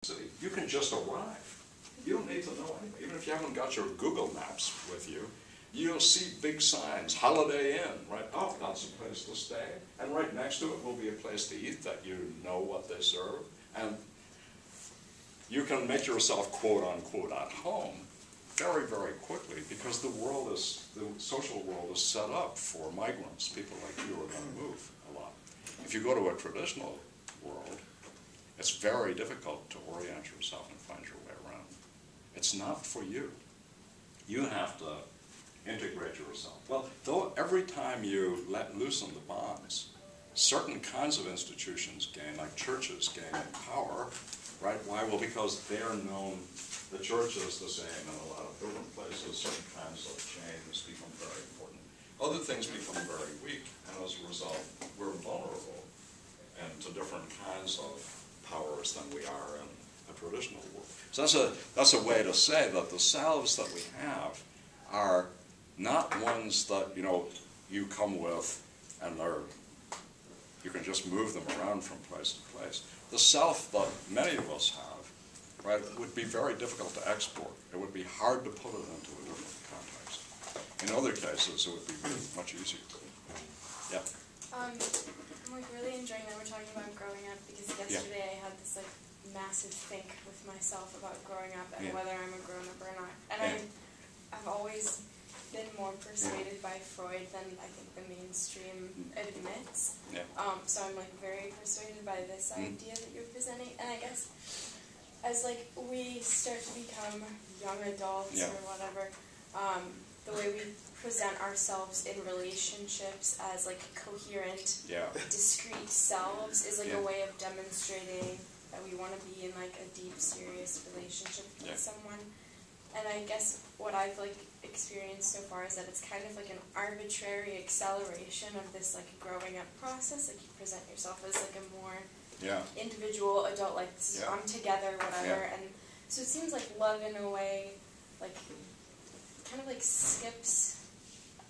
city. You can just arrive. You don't need to know anything. Even if you haven't got your Google Maps with you, you'll see big signs, Holiday Inn, right? Oh, that's a place to stay. And right next to it will be a place to eat that you know what they serve. And you can make yourself, quote unquote, at home very, very quickly because the social world is set up for migrants. People like you are going to move a lot. If you go to a traditional world, it's very difficult to orient yourself and find your way around. It's not for you. You have to integrate yourself. Well, though every time you let loosen the bonds, certain kinds of institutions gain, like churches gain in power, right? Why? Well, because they're known, the church is the same in a lot of different places, certain kinds of chains become very important. Other things become very weak, and as a result, we're vulnerable and to different kinds of powers than we are in a traditional world. So that's a way to say that the selves that we have are not ones that you come with and you can just move them around from place to place. The self that many of us have, right, would be very difficult to export. It would be hard to put it into a different context. In other cases, it would be much easier. Yeah. I'm really enjoying that we're talking about growing up because yesterday I had this massive think with myself about growing up and whether I'm a grown up or not. And I've always been more persuaded by Freud than I think the mainstream admits. Yeah. So I'm very persuaded by this idea that you're presenting. And I guess as we start to become young adults or whatever, the way we present ourselves in relationships as coherent, discrete selves is a way of demonstrating that we want to be in a deep, serious relationship with someone. And I guess what I've experienced so far is that it's kind of an arbitrary acceleration of this growing up process. You present yourself as a more individual adult, I'm together, whatever. And so it seems like love in a way kind of skips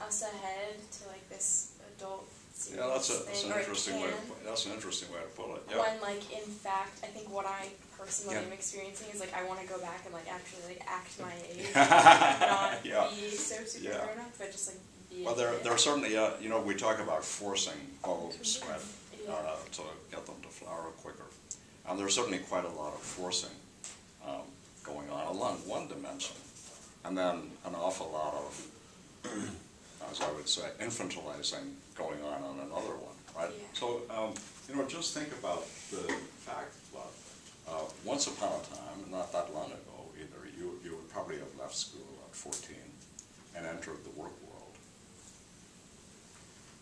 us ahead to this adult. That's an interesting way. That's an interesting way to put it. When in fact, I think what I personally am experiencing is I want to go back and actually act my age, not be so super grown up, but just be. Well, there are certainly we talk about forcing bulbs, right, to get them to flower quicker, and there's certainly quite a lot of forcing going on along one dimension, and then an awful lot of, as I would say, infantilizing going on another one, right? Yeah. So, just think about the fact that once upon a time, not that long ago either, you would probably have left school at 14 and entered the work world.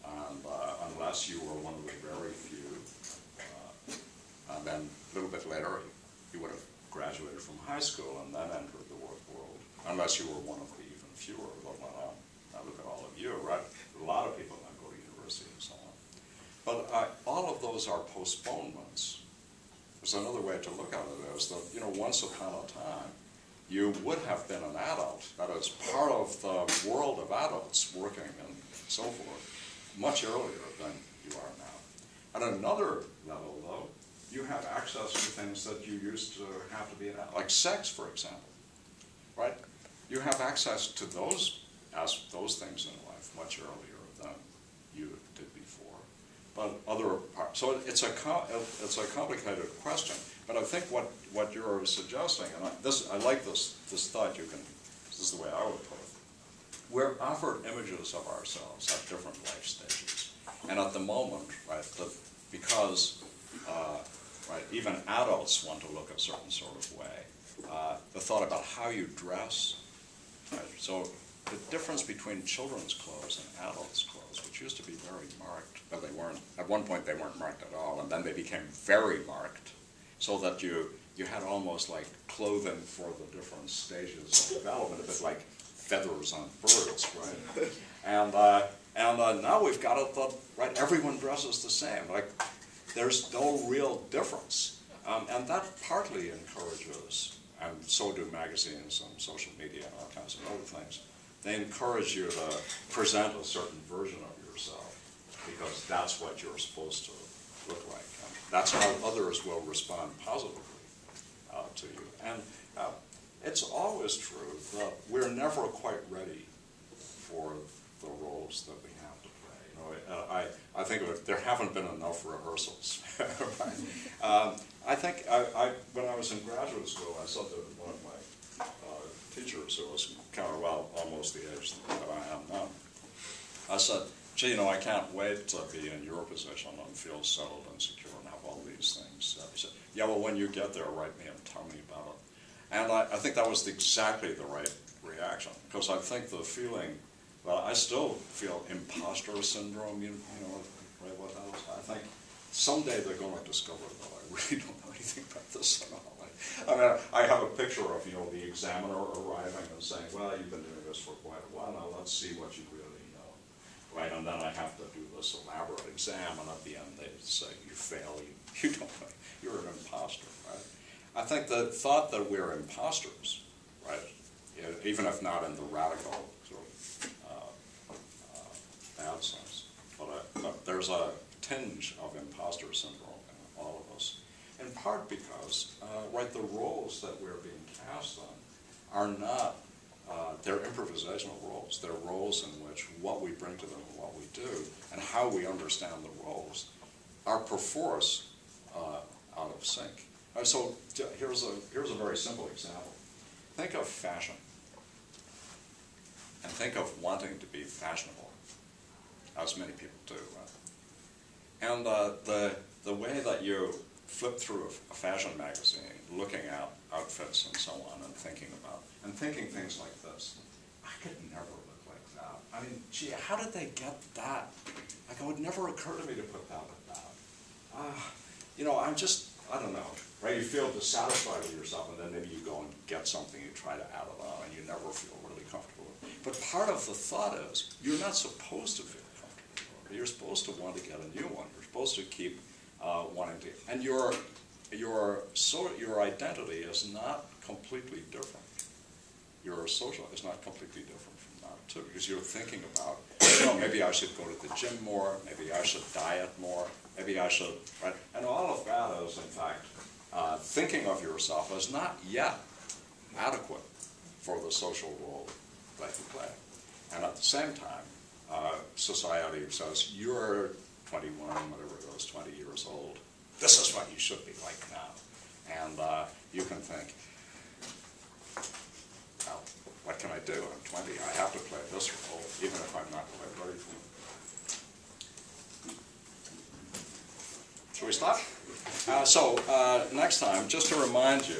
And unless you were one of the very few, and then a little bit later, you would have graduated from high school and then entered the work world, unless you were one of the even fewer that went on. Now look at all of you, right? A lot of people now go to university and so on. But all of those are postponements. There's another way to look at it is that, once upon a time, you would have been an adult, that is part of the world of adults working and so forth, much earlier than you are now. At another level, though, you have access to things that you used to have to be an adult, like sex, for example, right? You have access to those things in life much earlier than you did before. But other parts, so it's a complicated question. But I think what you're suggesting, and I like this thought. This is the way I would put it. We're offered images of ourselves at different life stages, and at the moment, right, because even adults want to look a certain sort of way. The thought about how you dress, right? So the difference between children's clothes and adults' clothes, which used to be very marked, but they weren't, at one point they weren't marked at all, and then they became very marked, so that you had almost like clothing for the different stages of development, a bit like feathers on birds, right? And now we've got it that, right, everyone dresses the same, there's no real difference. And that partly encourages, and so do magazines and social media and all kinds of other things, they encourage you to present a certain version of yourself because that's what you're supposed to look like. And that's how others will respond positively And it's always true that we're never quite ready for the roles that we have to play. You know, I think there haven't been enough rehearsals. Right? I think when I was in graduate school, I said to one of my teachers, who was kind of, well, almost the age that I am now, I said, gee, you know, I can't wait to be in your position and feel settled and secure and have all these things. He said, yeah, well, when you get there, write me and tell me about it. And I think that was exactly the right reaction, because I think the feeling, well, I still feel imposter syndrome, you know, right, what else? I think someday they're going to discover that I really don't know anything about this at all. I mean, I have a picture of, you know, the examiner arriving and saying, well, you've been doing this for quite a while now, let's see what you really know. Right, and then I have to do this elaborate exam, and at the end they say, you fail, you don't know, you're an imposter, right? I think the thought that we're imposters, right, even if not in the radical sort of bad sense, but there's a tinge of imposter syndrome in all of us, in part because, right, the roles that we're being cast on are not, they're improvisational roles. They're roles in which what we bring to them and what we do and how we understand the roles are perforce out of sync. So here's a very simple example. Think of fashion, and think of wanting to be fashionable, as many people do. Right? And the way that you flip through a fashion magazine, looking at outfits and so on, and thinking things like this. I could never look like that. I mean, gee, how did they get that? Like, it would never occur to me to put that with that. You know, I don't know, right? You feel dissatisfied with yourself, and then maybe you go and get something, you try to add it on, and you never feel really comfortable with it. But part of the thought is, you're not supposed to feel comfortable with it. You're supposed to want to get a new one. You're supposed to keep wanting to, and your identity is not completely different. Your social is not completely different from that too, because you're thinking about, you know, maybe I should go to the gym more, maybe I should diet more, maybe I should, right? And all of that is, in fact, thinking of yourself as not yet adequate for the social role that you play. And at the same time, society says, you're 21, whatever it was, 20 years old. This is what you should be like now. And you can think, well, what can I do? I'm 20, I have to play this role, even if I'm not quite ready for it. Shall we stop? So next time, just to remind you,